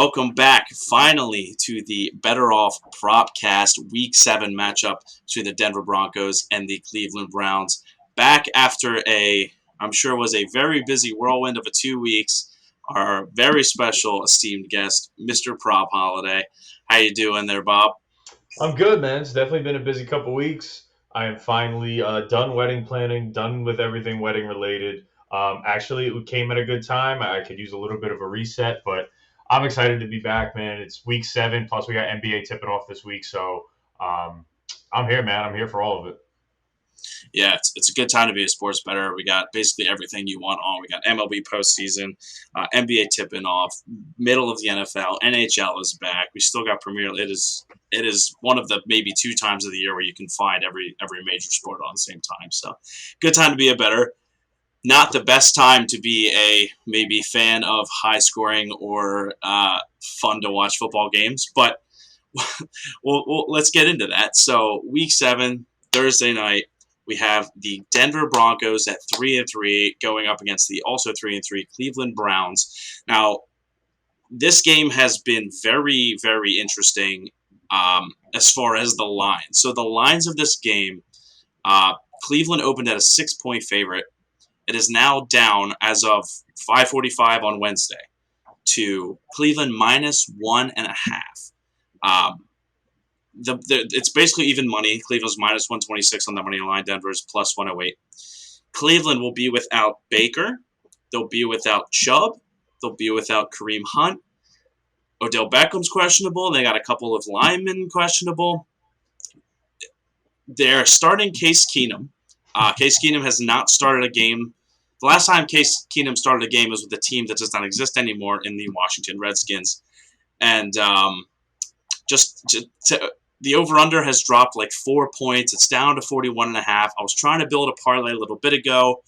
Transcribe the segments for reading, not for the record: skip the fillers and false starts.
Welcome back, finally, to the BettorOff Propcast Week 7 matchup between the Denver Broncos and the Cleveland Browns. Back after I'm sure was a very busy whirlwind of 2 weeks. Our very special, esteemed guest, Mr. Prop Holliday. How you doing there, Bob? I'm good, man. It's definitely been a busy couple weeks. I am finally done wedding planning, done with everything wedding related. Actually, it came at a good time. I could use a little bit of a reset, but I'm excited to be back, man. It's week 7, plus we got NBA tipping off this week, so I'm here, man. I'm here for all of it. Yeah, it's a good time to be a sports bettor. We got basically everything you want on. We got MLB postseason, NBA tipping off, middle of the NFL, NHL is back. We still got Premier League. It is one of the maybe 2 times of the year where you can find every major sport on the same time. So, good time to be a bettor. Not the best time to be a maybe fan of high scoring or fun to watch football games, but let's get into that. So, week 7, Thursday night. We have the Denver Broncos at 3-3 going up against the also 3-3 Cleveland Browns. Now, this game has been very, very interesting as far as the lines. So the lines of this game, Cleveland opened at a 6-point favorite. It is now down as of 5:45 on Wednesday to Cleveland minus 1.5. It's basically even money. Cleveland's minus 126 on the money line. Denver's plus 108. Cleveland will be without Baker. They'll be without Chubb. They'll be without Kareem Hunt. Odell Beckham's questionable. They got a couple of linemen questionable. They're starting Case Keenum. Case Keenum has not started a game. The last time Case Keenum started a game was with a team that does not exist anymore in the Washington Redskins. And the over-under has dropped like 4 points. It's down to 41.5. I was trying to build a parlay a little bit ago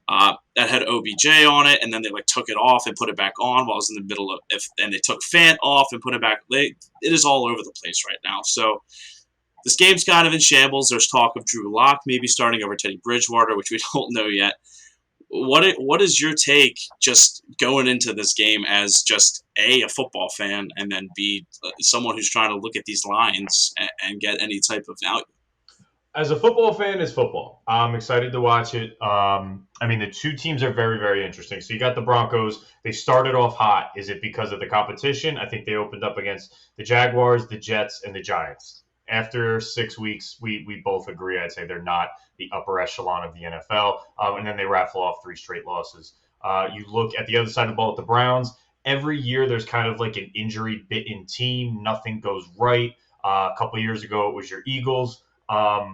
that had OBJ on it, and then they took it off and put it back on while I was in the middle of and they took Fant off and put it back. It is all over the place right now. So this game's kind of in shambles. There's talk of Drew Lock maybe starting over Teddy Bridgewater, which we don't know yet. What is your take just going into this game as just a football fan and then B, someone who's trying to look at these lines and get any type of value? As a football fan, it's football. I'm excited to watch it. The 2 teams are very, very interesting. So you got the Broncos. They started off hot. Is it because of the competition? I think they opened up against the Jaguars, the Jets, and the Giants. After 6 weeks, we both agree. I'd say they're not the upper echelon of the NFL. And then they raffle off 3 straight losses. You look at the other side of the ball at the Browns. Every year there's kind of like an injury-bitten team. Nothing goes right. A couple of years ago, it was your Eagles. Are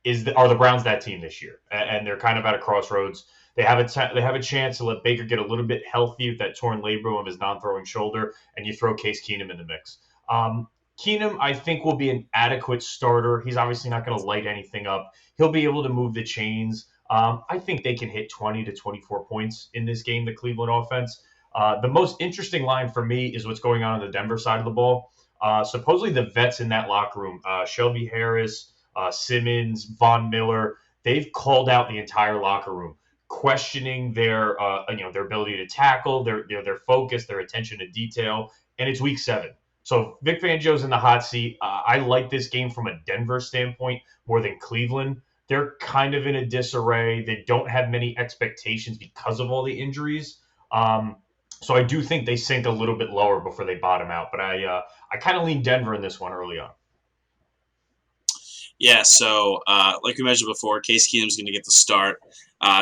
the Browns that team this year? And they're kind of at a crossroads. They have a chance to let Baker get a little bit healthy with that torn labrum of his non-throwing shoulder, and you throw Case Keenum in the mix. Keenum, I think, will be an adequate starter. He's obviously not going to light anything up. He'll be able to move the chains. I think they can hit 20 to 24 points in this game, the Cleveland offense. The most interesting line for me is what's going on the Denver side of the ball. Supposedly the vets in that locker room, Shelby Harris, Simmons, Von Miller, they've called out the entire locker room, questioning their ability to tackle, their focus, their attention to detail, and it's week 7. So Vic Fangio's in the hot seat. I like this game from a Denver standpoint more than Cleveland. They're kind of in a disarray. They don't have many expectations because of all the injuries. So I do think they sink a little bit lower before they bottom out. But I kind of lean Denver in this one early on. Yeah, so like we mentioned before, Case Keenum's going to get the start.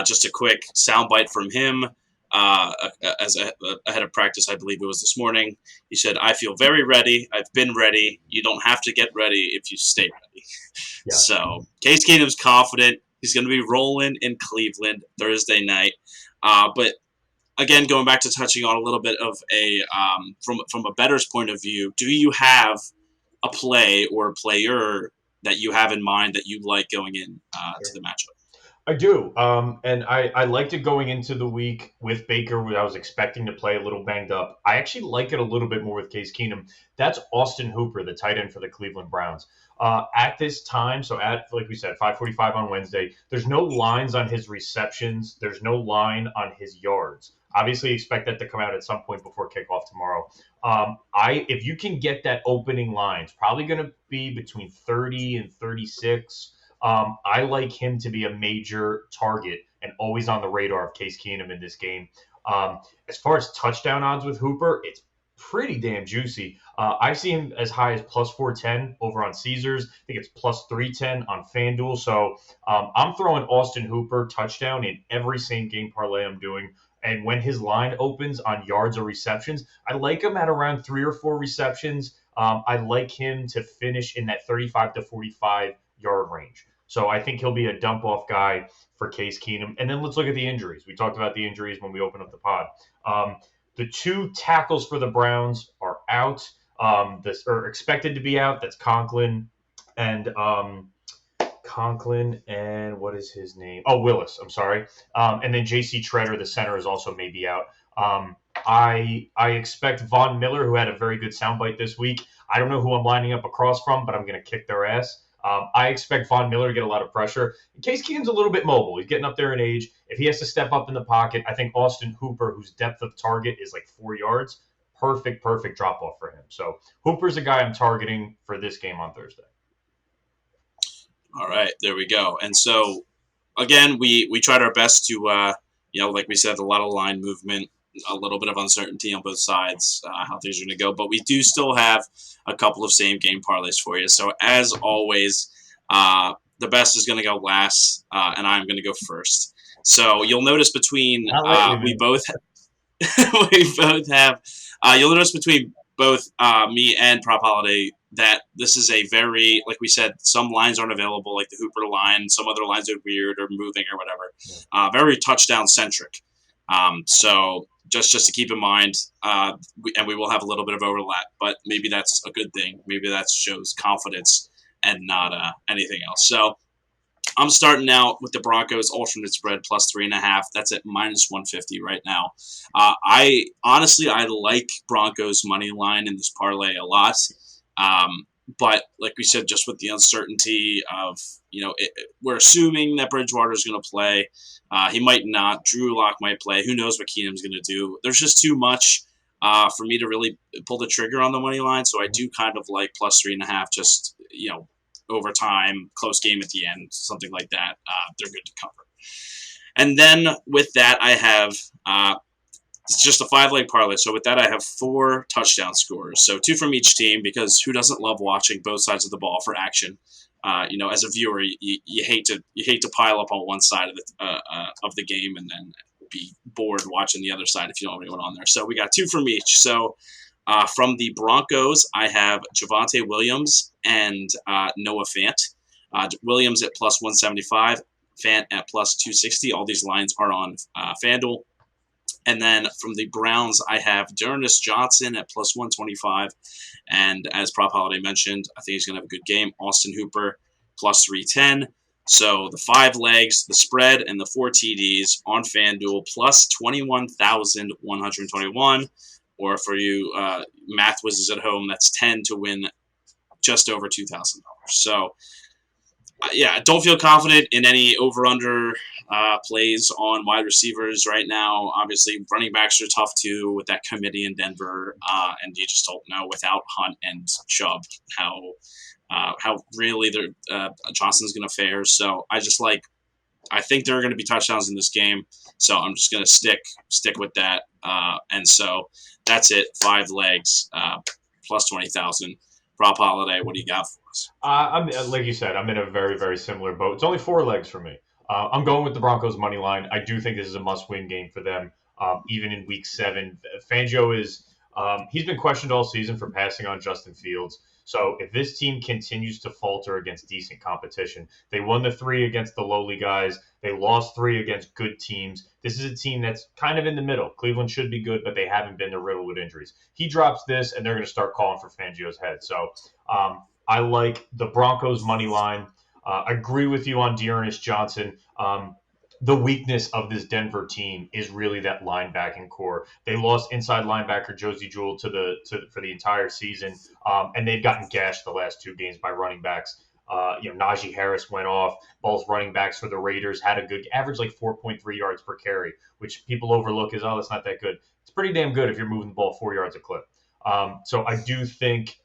Just a quick soundbite from him. Ahead of practice, I believe it was this morning. He said, "I feel very ready. I've been ready. You don't have to get ready if you stay ready." Yeah. So Case Keenum's confident. He's going to be rolling in Cleveland Thursday night. But again, going back to touching on a little bit of from a bettor's point of view, do you have a play or a player that you have in mind that you like going in to the matchup? I do. And I liked it going into the week with Baker, where I was expecting to play a little banged up. I actually like it a little bit more with Case Keenum. That's Austin Hooper, the tight end for the Cleveland Browns. At this time, so at, like we said, 5:45 on Wednesday, there's no lines on his receptions. There's no line on his yards. Obviously, expect that to come out at some point before kickoff tomorrow. If you can get that opening line, it's probably going to be between 30 and 36. I like him to be a major target and always on the radar of Case Keenum in this game. As far as touchdown odds with Hooper, it's pretty damn juicy. I see him as high as plus 410 over on Caesars. I think it's plus 310 on FanDuel. So I'm throwing Austin Hooper touchdown in every same game parlay I'm doing. And when his line opens on yards or receptions, I like him at around 3 or 4 receptions. I like him to finish in that 35 to 45 yard range. So I think he'll be a dump off guy for Case Keenum. And then let's look at the injuries. We talked about the injuries when we opened up the pod. The 2 tackles for the Browns are out, or expected to be out. That's Conklin and what is his name? Oh, Willis. I'm sorry. And then J.C. Treader, the center, is also maybe out. I expect Von Miller, who had a very good soundbite this week. I don't know who I'm lining up across from, but I'm going to kick their ass. I expect Von Miller to get a lot of pressure. Case Keenum's a little bit mobile. He's getting up there in age. If he has to step up in the pocket, I think Austin Hooper, whose depth of target is like 4 yards, perfect drop-off for him. So Hooper's a guy I'm targeting for this game on Thursday. All right, there we go. And so, again, we tried our best to, like we said, a lot of line movement, a little bit of uncertainty on both sides, how things are going to go. But we do still have a couple of same-game parlays for you. So, as always, the best is going to go last, and I'm going to go first. So, you'll notice between we both have you'll notice between both me and Prop Holiday that this is a very, like we said, some lines aren't available, like the Hooper line. Some other lines are weird or moving or whatever. Very touchdown-centric. So just to keep in mind, and we will have a little bit of overlap, but maybe that's a good thing. Maybe that shows confidence and not anything else. So I'm starting out with the Broncos alternate spread plus 3.5. That's at minus 150 right now. I like Broncos money line in this parlay a lot. But like we said, just with the uncertainty of, we're assuming that Bridgewater is going to play. He might not. Drew Lock might play. Who knows what Keenum's going to do? There's just too much for me to really pull the trigger on the money line. So I do kind of like plus 3.5, just, overtime, close game at the end, something like that. They're good to cover. And then with that, I have it's just a 5-leg parlay. So with that, I have 4 touchdown scores. So 2 from each team, because who doesn't love watching both sides of the ball for action? As a viewer, you hate to pile up on one side of the game and then be bored watching the other side if you don't have anyone on there. So we got 2 from each. So from the Broncos, I have Javonte Williams and Noah Fant. Williams at plus 175, Fant at plus 260. All these lines are on FanDuel. And then from the Browns, I have D'Ernest Johnson at plus 125. And as Prop Holiday mentioned, I think he's going to have a good game. Austin Hooper plus 310. So the 5 legs, the spread, and the 4 TDs on FanDuel plus 21,121. Or for you math whizzes at home, that's 10 to win just over $2,000. So, I don't feel confident in any over-under plays on wide receivers right now. Obviously, running backs are tough too with that committee in Denver, and you just don't know without Hunt and Chubb how really Johnson's going to fare. So I think there are going to be touchdowns in this game. So I'm just going to stick with that. And so that's it. 5 legs, plus 20,000. Prop Holiday, what do you got for us? I'm like you said, I'm in a very, very similar boat. It's only 4 legs for me. I'm going with the Broncos money line. I do think this is a must-win game for them, even in Week 7. Fangio he's been questioned all season for passing on Justin Fields. So if this team continues to falter against decent competition, they won the 3 against the lowly guys. They lost 3 against good teams. This is a team that's kind of in the middle. Cleveland should be good, but they haven't been riddled with injuries. He drops this, and they're going to start calling for Fangio's head. So I like the Broncos money line. Agree with you on Dearness Johnson. The weakness of this Denver team is really that linebacking core. They lost inside linebacker Josie Jewell for the entire season, and they've gotten gashed the last 2 games by running backs. Najee Harris went off. Both running backs for the Raiders had a good average, like 4.3 yards per carry, which people overlook as, oh, that's not that good. It's pretty damn good if you're moving the ball 4 yards a clip. So I do think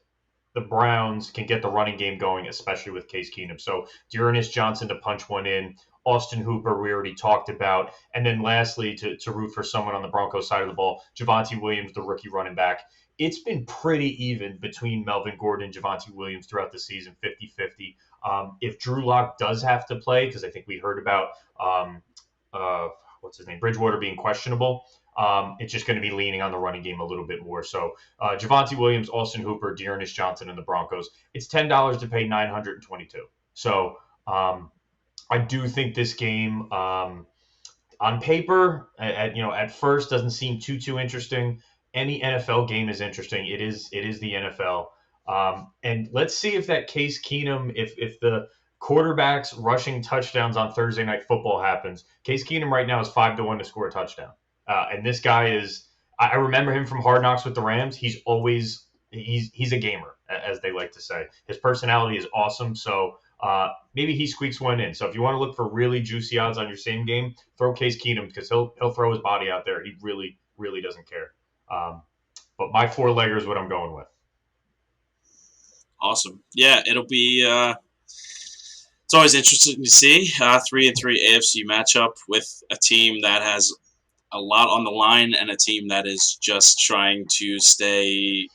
the Browns can get the running game going, especially with Case Keenum. So Dearness Johnson to punch one in. Austin Hooper, we already talked about. And then lastly, to root for someone on the Broncos side of the ball, Javonte Williams, the rookie running back. It's been pretty even between Melvin Gordon and Javonte Williams throughout the season, 50-50. If Drew Lock does have to play, because I think we heard about what's his name, Bridgewater being questionable, it's just going to be leaning on the running game a little bit more. So Javonte Williams, Austin Hooper, Dearness Johnson, and the Broncos. It's $10 to pay $922. So I do think this game, on paper, at first doesn't seem too interesting. Any NFL game is interesting. It is the NFL. And let's see if that Case Keenum, if the quarterbacks rushing touchdowns on Thursday Night Football happens. Case Keenum right now is 5-1 to score a touchdown. And this guy is, I remember him from Hard Knocks with the Rams. He's a gamer, as they like to say. His personality is awesome. So maybe he squeaks one in. So if you want to look for really juicy odds on your same game, throw Case Keenum because he'll throw his body out there. He really, really doesn't care. But my 4-legger is what I'm going with. Awesome. Yeah, it'll be it's always interesting to see 3-3 AFC matchup with a team that has a lot on the line and a team that is just trying to stay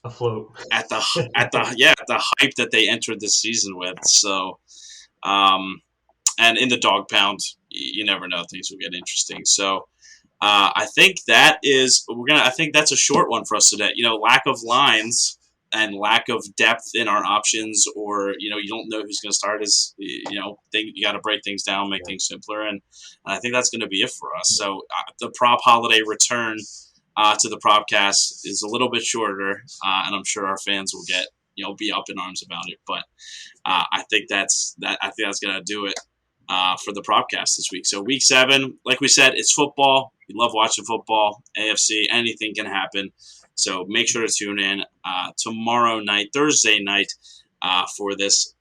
afloat at the hype that they entered this season with. So, and in the dog pound, you never know, things will get interesting. So, I think I think that's a short one for us today. Lack of lines and lack of depth in our options, or you don't know who's going to start, is you got to break things down, make things simpler, and I think that's going to be it for us. So the prop holiday return to the Propcast is a little bit shorter, and I'm sure our fans will get be up in arms about it. But I think that's going to do it for the Propcast this week. So week 7, like we said, it's football. We love watching football. AFC, anything can happen. So make sure to tune in tomorrow night, Thursday night, for this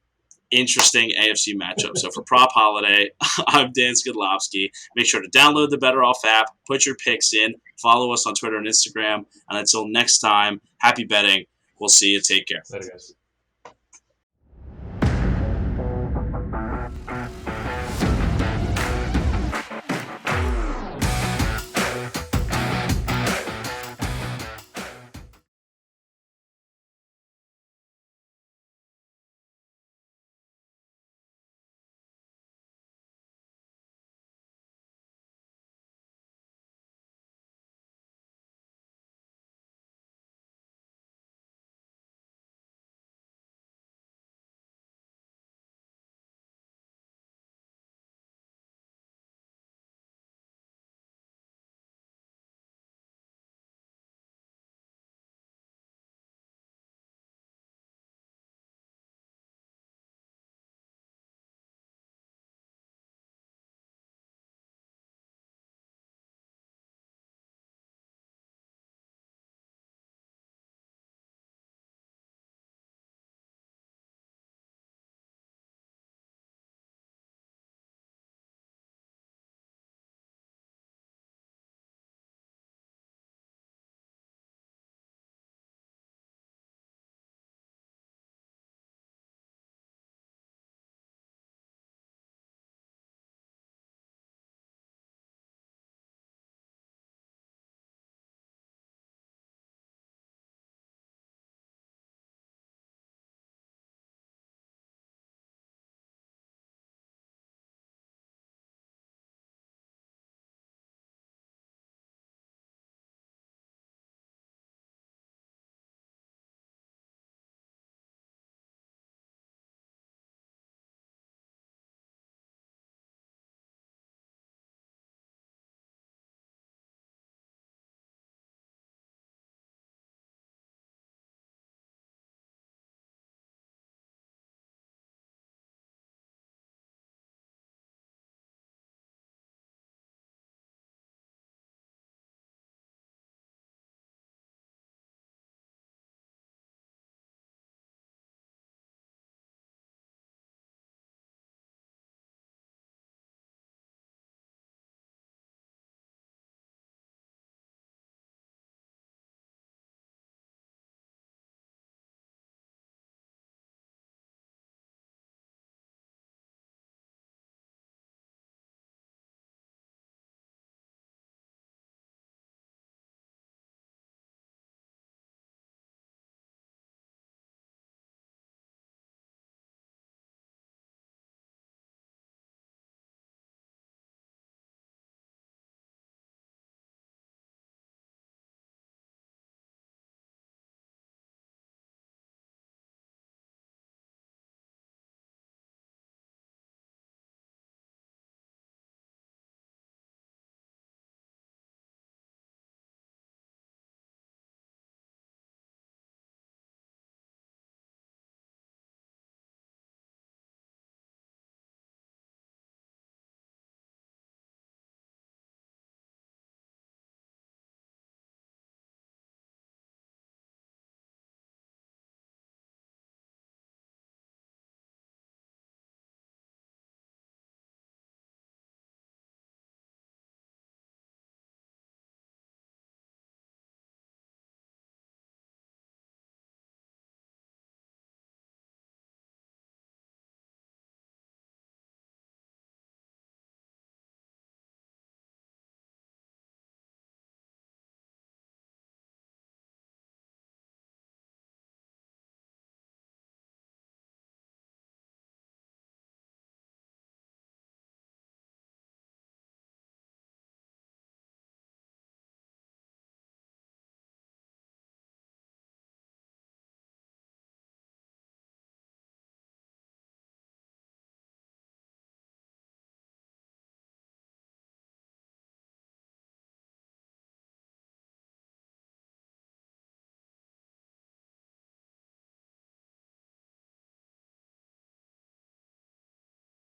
interesting AFC matchup. So for Prop Holiday, I'm Dan Skidlowski. Make sure to download the BettorOff app, put your picks in, follow us on Twitter and Instagram. And until next time, happy betting. We'll see you. Take care. Later, guys.